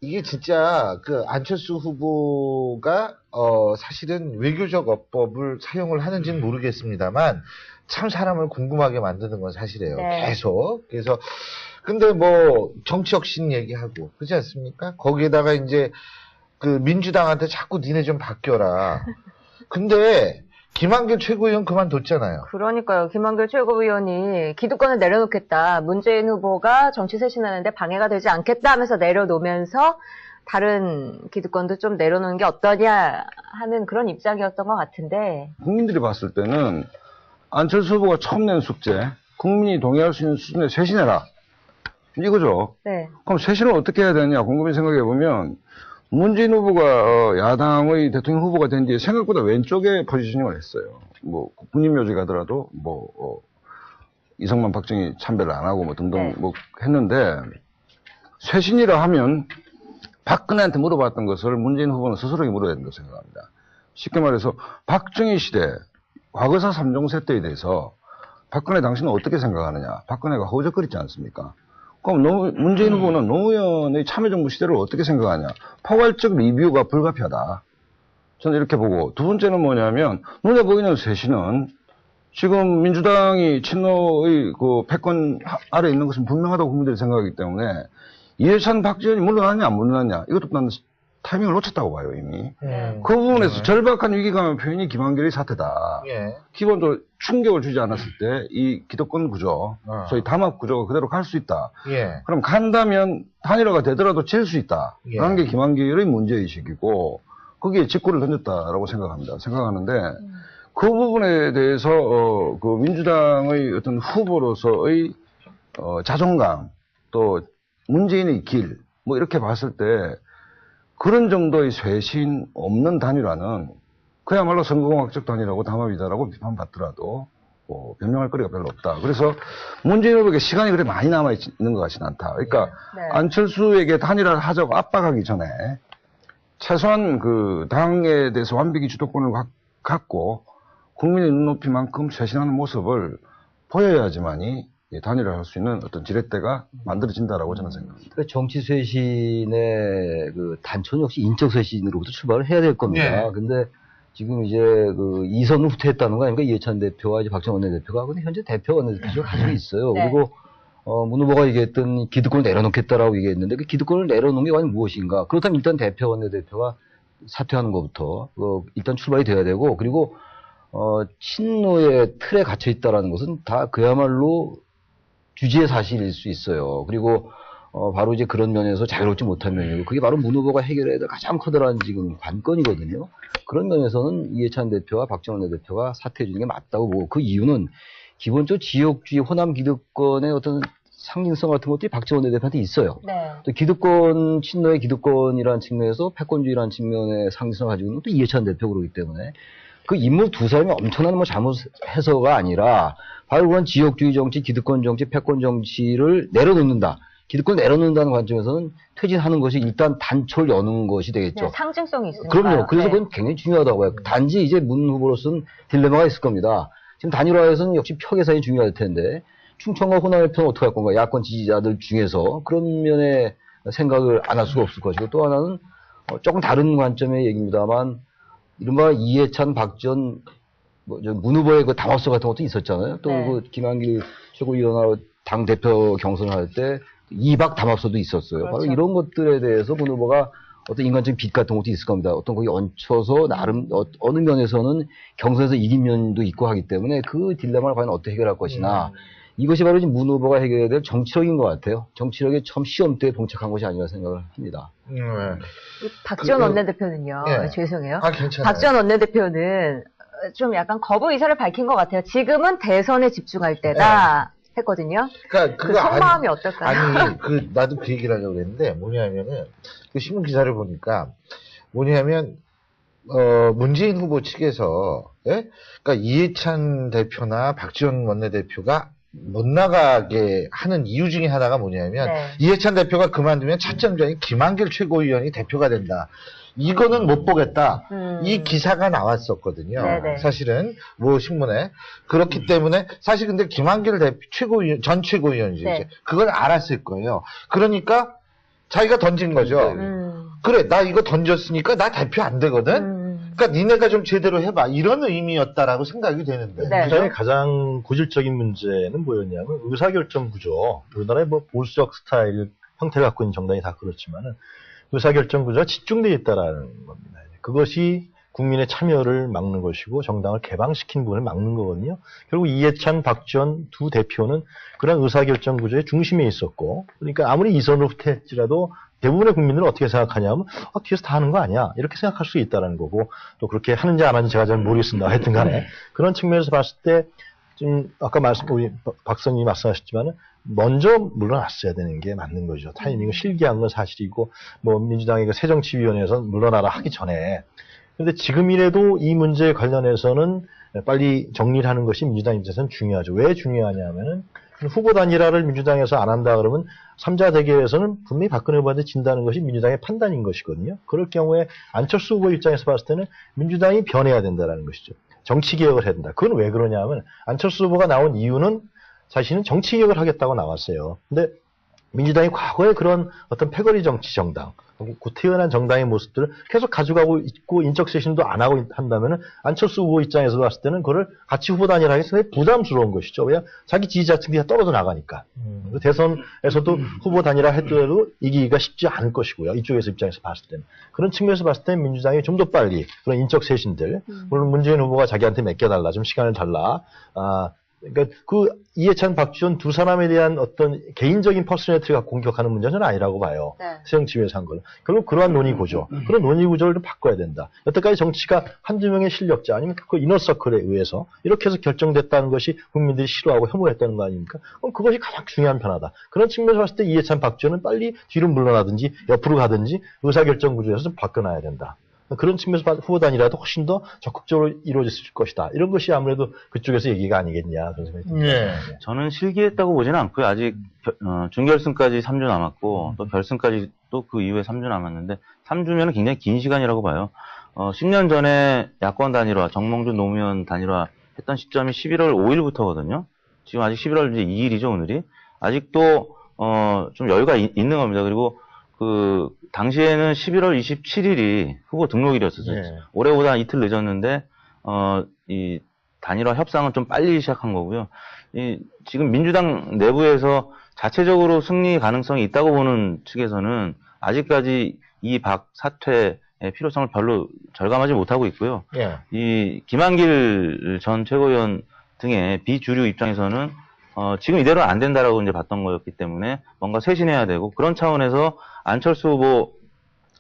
이게 진짜 그 안철수 후보가 사실은 외교적 어법을 사용을 하는지는 모르겠습니다만 참 사람을 궁금하게 만드는 건 사실이에요. 네. 계속. 그래서 근데 뭐 정치혁신 얘기하고 그렇지 않습니까? 거기에다가 이제 그 민주당한테 자꾸 니네 좀 바뀌어라. 근데 김한길 최고위원 그만뒀잖아요. 그러니까요. 김한길 최고위원이 기득권을 내려놓겠다. 문재인 후보가 정치 쇄신하는데 방해가 되지 않겠다 하면서 내려놓으면서 다른 기득권도 좀 내려놓는 게 어떠냐 하는 그런 입장이었던 것 같은데. 국민들이 봤을 때는 안철수 후보가 처음 낸 숙제, 국민이 동의할 수 있는 수준의 쇄신해라. 이거죠. 네. 그럼 쇄신을 어떻게 해야 되느냐 곰곰이 생각해보면 문재인 후보가 야당의 대통령 후보가 된 뒤에 생각보다 왼쪽에 포지셔닝을 했어요. 뭐 국민묘지 가더라도 뭐 이성만 박정희 참배를 안 하고 뭐 등등 뭐 했는데 쇄신이라 하면 박근혜한테 물어봤던 것을 문재인 후보는 스스로에게 물어야 된다고 생각합니다. 쉽게 말해서 박정희 시대 과거사 3종 세대에 대해서 박근혜 당신은 어떻게 생각하느냐. 박근혜가 허우적거리지 않습니까? 그럼 문재인 후보는 노무현의 참여정부 시대를 어떻게 생각하냐. 포괄적 리뷰가 불가피하다. 저는 이렇게 보고 두 번째는 뭐냐면 눈에 보이는 쇄신은 지금 민주당이 친노의 그 패권 아래 있는 것은 분명하다고 국민들이 생각하기 때문에 이해찬 박지원이 물러났냐 안 물러났냐 이것도 난 타이밍을 놓쳤다고 봐요 이미. 그 부분에서 절박한 위기감의 표현이 김한길의 사태다. 기본적으로 충격을 주지 않았을 때 이 기득권 구조, 소위 담합 구조가 그대로 갈 수 있다. 그럼 간다면 단일화가 되더라도 질 수 있다. 라는 게 김한길의 문제의식이고 거기에 직구를 던졌다라고 생각하는데 그 부분에 대해서 그 민주당의 어떤 후보로서의 자존감 또 문재인의 길 뭐 이렇게 봤을 때 그런 정도의 쇄신 없는 단일화는 그야말로 선거공학적 단일화고 담합이다라고 비판받더라도 변명할 거리가 별로 없다. 그래서 문재인 후보에게 시간이 그렇게 많이 남아있는 것 같지는 않다. 그러니까 안철수에게 단일화를 하자고 압박하기 전에 최소한 그 당에 대해서 완벽히 주도권을 갖고 국민의 눈높이만큼 쇄신하는 모습을 보여야지만이 단일화를 할 수 있는 어떤 지렛대가 만들어진다라고 저는 생각합니다. 그 정치 쇄신의 그 단초는 역시 인적 쇄신으로부터 출발을 해야 될 겁니다. 근데 지금 이제 그 이선을 후퇴했다는 거 아닙니까? 이해찬 대표와 이제 박정원 원내대표가. 근데 현재 대표 원내대표가 가지고 있어요. 그리고 문 후보가 얘기했던 기득권을 내려놓겠다라고 얘기했는데 그 기득권을 내려놓는 게 과연 무엇인가? 그렇다면 일단 대표 원내대표가 사퇴하는 것부터 일단 출발이 돼야 되고 그리고 친노의 틀에 갇혀 있다라는 것은 다 그야말로 주지의 사실일 수 있어요. 그리고 바로 이제 그런 면에서 자유롭지 못한 면이고 그게 바로 문 후보가 해결해야 될 가장 커다란 지금 관건이거든요. 그런 면에서는 이해찬 대표와 박정원 대표가 사퇴해 주는 게 맞다고 보고 그 이유는 기본적으로 지역주의 호남 기득권의 어떤 상징성 같은 것들이 박정원 대표한테 있어요. 또 기득권, 친노의 기득권이라는 측면에서 패권주의라는 측면의 상징성을 가지고 있는 또 이해찬 대표 그러기 때문에 그 인물 두 사람이 엄청난 뭐 잘못 해서가 아니라 바로 그런 지역주의 정치, 기득권 정치, 패권 정치를 내려놓는다. 기득권 내려놓는다는 관점에서는 퇴진하는 것이 일단 단초를 여는 것이 되겠죠. 상징성이 있으니까. 그럼요. 그래서 그건 굉장히 중요하다고 해요. 단지 이제 문 후보로서는 딜레마가 있을 겁니다. 지금 단일화에서는 역시 표 계산이 중요할 텐데 충청과 호남의 표는 어떻게 할 건가? 야권 지지자들 중에서 그런 면에 생각을 안 할 수가 없을 것이고 또 하나는 조금 다른 관점의 얘기입니다만 이른바 이해찬, 박지원, 문 후보의 그 담합서 같은 것도 있었잖아요. 또 그 김한길 최고위원하고 당 대표 경선을 할 때 2박 담합서도 있었어요. 바로 이런 것들에 대해서 문 후보가 어떤 인간적인 빚 같은 것도 있을 겁니다. 어떤 거기 얹혀서 나름 어느 면에서는 경선에서 이긴 면도 있고 하기 때문에 그 딜레마를 과연 어떻게 해결할 것이나 이것이 바로 지금 문 후보가 해결해야 될 정치력인 것 같아요. 정치력의 처음 시험대에 봉착한 것이 아니라 생각을 합니다. 박지원 원내대표는요. 죄송해요. 괜찮아요. 박지원 원내대표는 좀 약간 거부 의사를 밝힌 것 같아요. 지금은 대선에 집중할 때다 했거든요. 그러니까 그 속마음이 어떨까요? 나도 그 얘기를 하려고 했는데 뭐냐면은 그 신문 기사를 보니까 뭐냐면 문재인 후보 측에서 그러니까 이해찬 대표나 박지원 원내대표가 못 나가게 하는 이유 중에 하나가 뭐냐면 이해찬 대표가 그만두면 차점전이 김한길 최고위원이 대표가 된다. 이거는 못 보겠다. 이 기사가 나왔었거든요. 사실은 뭐 신문에 그렇기 때문에 사실 근데 김한길 전 최고위원이죠. 그걸 알았을 거예요. 그러니까 자기가 던진 거죠. 그래, 나 이거 던졌으니까 나 대표 안 되거든? 그러니까 니네가 좀 제대로 해봐. 이런 의미였다라고 생각이 되는데. 네. 민주당의 가장 고질적인 문제는 뭐였냐면 의사결정 구조. 우리나라의 뭐 보수적 스타일 형태를 갖고 있는 정당이 다 그렇지만은 의사결정 구조가 집중되어 있다라는 겁니다. 그것이 국민의 참여를 막는 것이고 정당을 개방시킨 부분을 막는 거거든요. 결국 이해찬, 박지원 두 대표는 그런 의사결정 구조의 중심에 있었고, 그러니까 아무리 이선으로 후퇴했지라도 대부분의 국민들은 어떻게 생각하냐면 뒤에서 다 하는 거 아니야 이렇게 생각할 수 있다는 거고, 또 그렇게 하는지 안 하는지 제가 잘 모르겠습니다. 하여튼 간에 그런 측면에서 봤을 때 좀 아까 우리 박사님이 말씀하셨지만은 먼저 물러났어야 되는 게 맞는 거죠. 타이밍을 실기한 건 사실이고, 뭐 민주당의 그 새정치위원회에서 물러나라 하기 전에. 그런데 지금이라도 이 문제에 관련해서는 빨리 정리를 하는 것이 민주당 입장에서는 중요하죠. 왜 중요하냐면은 후보 단일화를 민주당에서 안 한다 그러면 3자 대결에서는 분명히 박근혜 후보한테 진다는 것이 민주당의 판단인 것이거든요. 그럴 경우에 안철수 후보 입장에서 봤을 때는 민주당이 변해야 된다는 것이죠. 정치개혁을 해야 된다. 그건 왜 그러냐면 안철수 후보가 나온 이유는 자신은 정치개혁을 하겠다고 나왔어요. 근데 민주당이 과거에 그런 어떤 패거리 정치 정당, 구태연한 정당의 모습들을 계속 가져가고 있고 인적 쇄신도 안 하고 한다면은 안철수 후보 입장에서 봤을 때는 그걸 같이 후보 단일화하기 상당히 부담스러운 것이죠. 왜? 자기 지지자층이 다 떨어져 나가니까. 대선에서도 후보 단일화 해도 이기기가 쉽지 않을 것이고요. 이쪽에서 입장에서 봤을 때는. 그런 측면에서 봤을 때는 민주당이 좀 더 빨리 그런 인적 쇄신들, 물론 문재인 후보가 자기한테 맡겨달라, 좀 시간을 달라, 그러니까 그 이해찬, 박지원 두 사람에 대한 어떤 개인적인 퍼스널리티가 공격하는 문제는 아니라고 봐요. 네. 새정치위에서 한 거는. 결국 그러한 논의 구조, 그런 논의 구조를 좀 바꿔야 된다. 여태까지 정치가 한두 명의 실력자 아니면 그 이너서클에 의해서 이렇게 해서 결정됐다는 것이 국민들이 싫어하고 혐오했다는 거 아닙니까? 그럼 그것이 가장 중요한 편하다. 그런 측면에서 봤을 때 이해찬, 박지원은 빨리 뒤로 물러나든지 옆으로 가든지 의사결정 구조에서 좀 바꿔놔야 된다. 그런 측면에서 후보 단일화도 훨씬 더 적극적으로 이루어졌을 것이다. 이런 것이 아무래도 그쪽에서 얘기가 아니겠냐. 그런 생각이 듭니다. 예. 저는 실기했다고 보지는 않고요. 아직 준결승까지 3주 남았고 또 결승까지 또 그 이후에 3주 남았는데 3주면 굉장히 긴 시간이라고 봐요. 10년 전에 야권 단일화, 정몽준 노무현 단일화 했던 시점이 11월 5일부터거든요. 지금 아직 11월 2일이죠, 오늘이. 아직도 좀 여유가 있는 겁니다. 그리고 그 당시에는 11월 27일이 후보 등록일이었어요. 네. 올해보다 이틀 늦었는데 이 단일화 협상은 좀 빨리 시작한 거고요. 지금 민주당 내부에서 자체적으로 승리 가능성이 있다고 보는 측에서는 아직까지 이 박 사퇴의 필요성을 별로 절감하지 못하고 있고요. 예. 이 김한길 전 최고위원 등의 비주류 입장에서는 지금 이대로는 안 된다라고 이제 봤던 거였기 때문에 뭔가 쇄신해야 되고, 그런 차원에서 안철수 후보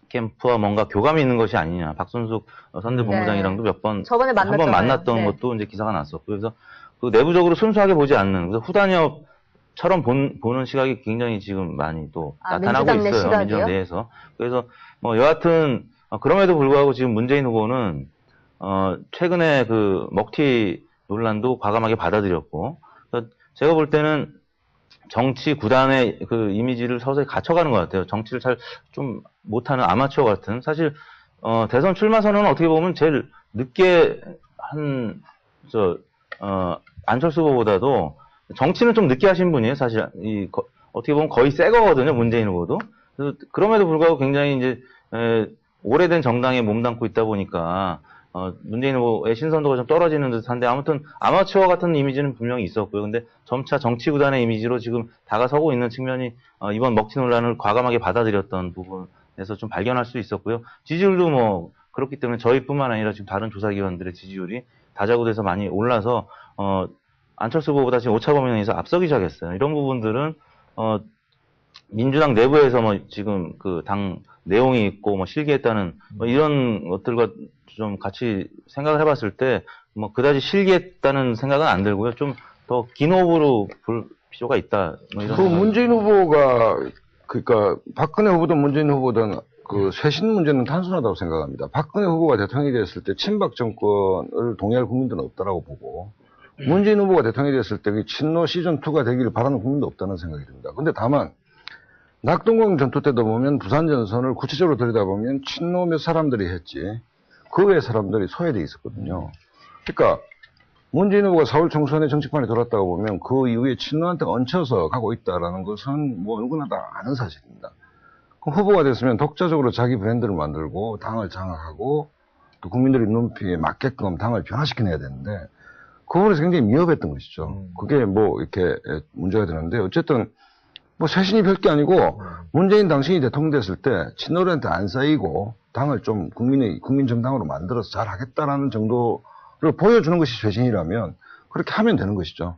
캠프와 뭔가 교감이 있는 것이 아니냐. 박순숙 선대본부장이랑도 몇 번 저번에 한번 만났던 네. 것도 이제 기사가 났었고, 그래서 그 내부적으로 순수하게 보지 않는, 그래서 후단협처럼 보는 시각이 굉장히 지금 많이 또 나타나고 민주당 내 있어요. 시각이요? 민주당 내에서. 그래서 뭐 여하튼 그럼에도 불구하고 지금 문재인 후보는 최근에 그 먹튀 논란도 과감하게 받아들였고, 제가 볼 때는 정치 구단의 그 이미지를 서서히 갖춰가는 것 같아요. 정치를 잘 좀 못하는 아마추어 같은. 사실 대선 출마 선언은 어떻게 보면 제일 늦게 한 안철수 후보보다도 정치는 좀 늦게 하신 분이에요. 사실 어떻게 보면 거의 새 거거든요. 문재인 후보도. 그래서 그럼에도 불구하고 굉장히 이제 오래된 정당에 몸담고 있다 보니까 문재인 후보의 신선도가 좀 떨어지는 듯한데, 아무튼 아마추어 같은 이미지는 분명히 있었고요. 근데 점차 정치 구단의 이미지로 지금 다가서고 있는 측면이 이번 먹튀 논란을 과감하게 받아들였던 부분에서 좀 발견할 수 있었고요. 지지율도 뭐 그렇기 때문에 저희뿐만 아니라 지금 다른 조사기관들의 지지율이 다자구돼서 많이 올라서 안철수 후보보다 지금 오차 범위 내에서 앞서기 시작했어요. 이런 부분들은 민주당 내부에서 뭐 지금 그 당 내용이 있고 뭐 실기했다는 뭐 이런 것들과 좀 같이 생각을 해봤을 때 뭐 그다지 실기했다는 생각은 안 들고요. 좀 더 긴 호흡으로 볼 필요가 있다. 뭐 이런 그 생각이 문재인 후보가, 그러니까 박근혜 후보든 문재인 후보든 그 쇄신 문제는 단순하다고 생각합니다. 박근혜 후보가 대통령이 됐을 때 친박 정권을 동의할 국민들은 없다라고 보고, 문재인 후보가 대통령이 됐을 때 친노 시즌2가 되기를 바라는 국민도 없다는 생각이 듭니다. 근데 다만 낙동강 전투 때도 보면 부산 전선을 구체적으로 들여다보면 친노 몇 사람들이 했지 그 외 사람들이 소외돼 있었거든요. 그러니까 문재인 후보가 4월 총선에 정치판에 돌았다고 보면 그 이후에 친노한테 얹혀서 가고 있다라는 것은 뭐 누구나 다 아는 사실입니다. 그 후보가 됐으면 독자적으로 자기 브랜드를 만들고 당을 장악하고 또 국민들의 눈높이에 맞게끔 당을 변화시켜내야 되는데 그 부분에서 굉장히 미흡했던 것이죠. 그게 뭐 이렇게 문제가 되는데 어쨌든 뭐 쇄신이 별 게 아니고 문재인 당신이 대통령 됐을 때 친노래한테 안 쌓이고 당을 좀 국민 정당으로 만들어서 잘 하겠다라는 정도를 보여주는 것이 쇄신이라면 그렇게 하면 되는 것이죠.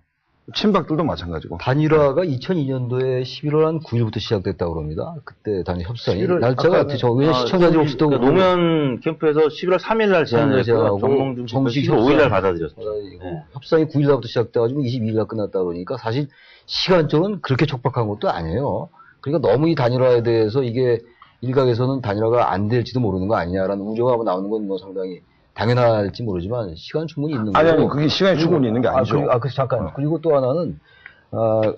친박들도 마찬가지고. 단일화가 2002년도에 11월 한 9일부터 시작됐다고 합니다. 그때 단일 협상이. 11월 날짜가 아까 저 왜냐 시청자들이 혹시 또 그러니까 노무현 캠프에서 11월 3일 날 제안을 했고 정몽준 캠프 정식 15일 날 받아들였어요. 네. 협상이 9일 날부터 시작돼가지고 22일 날 끝났다 그러니까 사실 시간적으로는 그렇게 촉박한 것도 아니에요. 그러니까 너무 이 단일화에 대해서 이게 일각에서는 단일화가 안 될지도 모르는 거 아니냐라는 우려가 나오는 건 뭐 상당히 당연할지 모르지만 시간 충분히 있는 거고. 아니, 그게 시간이 충분히 있는 게 아니죠. 그래서 잠깐. 그리고 또 하나는,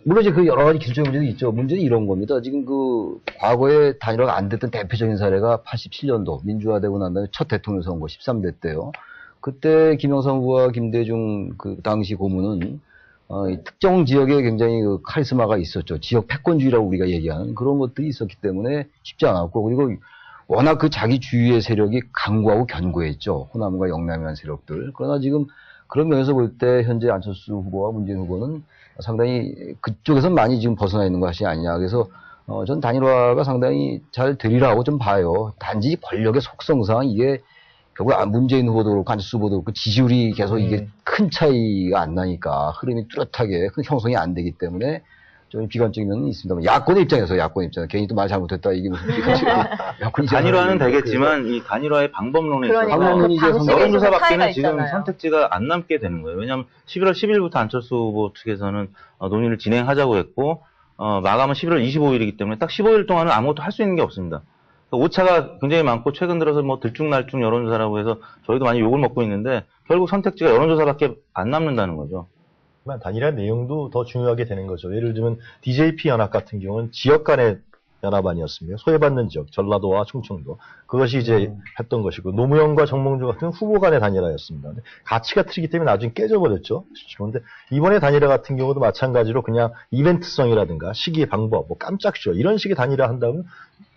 물론 이제 그 여러 가지 길조의 문제도 있죠. 문제는 이런 겁니다. 지금 그 과거에 단일화가 안 됐던 대표적인 사례가 87년도 민주화되고 난 다음에 첫 대통령 선거 13대 때요. 그때 김영삼 후보와 김대중 그 당시 고문은 이 특정 지역에 굉장히 그 카리스마가 있었죠. 지역 패권주의라고 우리가 얘기하는 그런 것들이 있었기 때문에 쉽지 않았고 그리고 워낙 그 자기 주위의 세력이 강고하고 견고했죠. 호남과 영남이한 세력들. 그러나 지금 그런 면에서 볼 때 현재 안철수 후보와 문재인 후보는 상당히 그쪽에서는 많이 지금 벗어나 있는 것이 아니냐. 그래서 전 단일화가 상당히 잘 되리라고 좀 봐요. 단지 권력의 속성상 이게 결국 문재인 후보도 그렇고 안철수 후보도 그렇고 지지율이 계속 이게 큰 차이가 안 나니까 흐름이 뚜렷하게 큰 형성이 안 되기 때문에 좀 비관적인 면은 있습니다. 야권의 입장에서 괜히 또 말 잘못했다 이게 무슨 단일화는 되겠지만 이 단일화의 방법론에 있어서 방법론이 이제 여론조사밖에는 지금 선택지가 안 남게 되는 거예요. 왜냐하면 11월 10일부터 안철수 후보 측에서는 논의를 진행하자고 했고 마감은 11월 25일이기 때문에 딱 15일 동안은 아무것도 할 수 있는 게 없습니다. 오차가 굉장히 많고 최근 들어서 뭐 들쭉날쭉 여론조사라고 해서 저희도 많이 욕을 먹고 있는데 결국 선택지가 여론조사밖에 안 남는다는 거죠. 단일화 내용도 더 중요하게 되는 거죠. 예를 들면 DJP 연합 같은 경우는 지역 간의 연합안이었습니다. 소외받는 지역, 전라도와 충청도. 그것이 이제 했던 것이고 노무현과 정몽준 같은 후보 간의 단일화였습니다. 가치가 틀리기 때문에 나중에 깨져버렸죠. 그런데 이번에 단일화 같은 경우도 마찬가지로 그냥 이벤트성이라든가 시기, 방법, 뭐 깜짝 쇼 이런 식의 단일화 한다면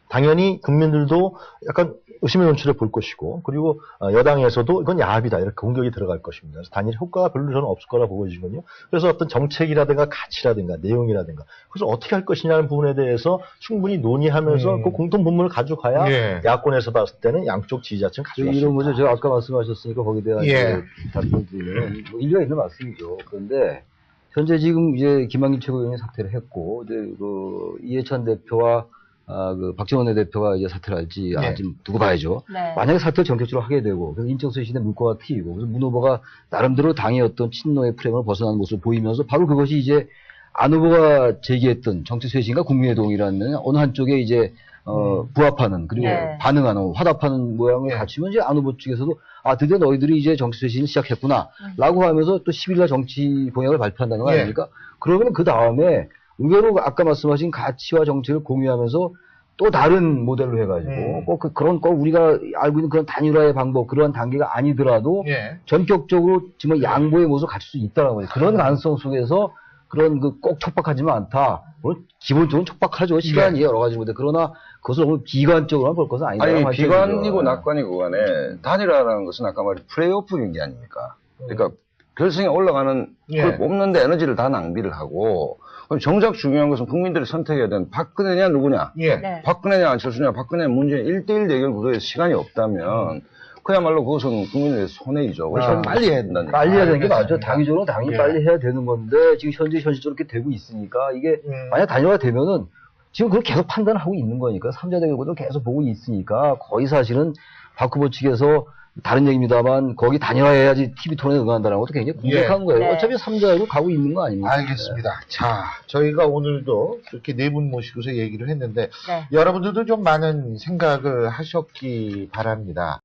당연히 국민들도 약간 의심의 눈초리를 볼 것이고 그리고 여당에서도 이건 야합이다 이렇게 공격이 들어갈 것입니다. 그래서 단일 효과가 별로 저는 없을 거라 보여지거든요. 그래서 어떤 정책이라든가 가치라든가 내용이라든가 그래서 어떻게 할 것이냐는 부분에 대해서 충분히 논의하면서 그 공통 분모를 가져가야 야권에서 봤을 때는 양쪽 지지자층 가져갈 수 있다. 이런 거죠. 제가 아까 말씀하셨으니까 거기에 대한 답변 드리면 뭐 일리가 있는 말씀이죠. 그런데 현재 지금 이제 김한길 최고위원이 사퇴를 했고 이제 그 이해찬 대표와 그 박정원 대표가 이제 사퇴를 할지 지금 두고 봐야죠. 네. 만약에 사퇴를 전격적으로 하게 되고 그래서 인적쇄신의 물꼬가 트이고 그래서 문 후보가 나름대로 당의 어떤 친노의 프레임을 벗어나는 모습을 보이면서 바로 그것이 이제 안 후보가 제기했던 정치쇄신과 국민의동이라는 어느 한쪽에 이제 부합하는 그리고 반응하는 화답하는 모양을 갖추면 이제 안 후보 측에서도 드디어 너희들이 이제 정치쇄신을 시작했구나라고 하면서 또 10일날 정치 공약을 발표한다는 거 아닙니까? 그러면 그 다음에 의외로 아까 말씀하신 가치와 정책을 공유하면서 또 다른 모델로 해가지고 꼭 우리가 알고 있는 그런 단일화의 방법 그러한 단계가 아니더라도 전격적으로 지금 양보의 모습을 갖출 수 있다는 거죠. 그런 가능성 속에서 그런 꼭 촉박하지만 않다. 물론 기본적으로 촉박하죠. 시간이 여러 가지 문제. 그러나 그것을 너무 비관적으로만 볼 것은 아니다. 아니 비관이고 낙관이고 간에 단일화라는 것은 아까 말한 플레이오프 경기 아닙니까? 그러니까 결승에 올라가는 그걸 뽑는데 에너지를 다 낭비를 하고 그럼 정작 중요한 것은 국민들이 선택해야 되는 박근혜냐 누구냐 박근혜냐 안철수냐 박근혜 문재인 1대1 대결 구도에 시간이 없다면 그야말로 그것은 국민의 손해이죠. 그래서 빨리 해야 된다니까. 빨리 해야 되는 게 맞죠. 당위적으로 당연히 빨리 해야 되는 건데 지금 현실적으로 이렇게 되고 있으니까 이게 만약 단일화가 되면은 지금 그걸 계속 판단하고 있는 거니까 3자 대결 구도를 계속 보고 있으니까 거의 사실은 박 후보 측에서 다른 얘기입니다만 거기 단일화해야지 TV 토론에 응한다는 것도 굉장히 공격한 거예요. 어차피 3자로 가고 있는 거 아닙니까? 알겠습니다. 자, 저희가 오늘도 이렇게 네 분 모시고서 얘기를 했는데 여러분들도 좀 많은 생각을 하셨기 바랍니다.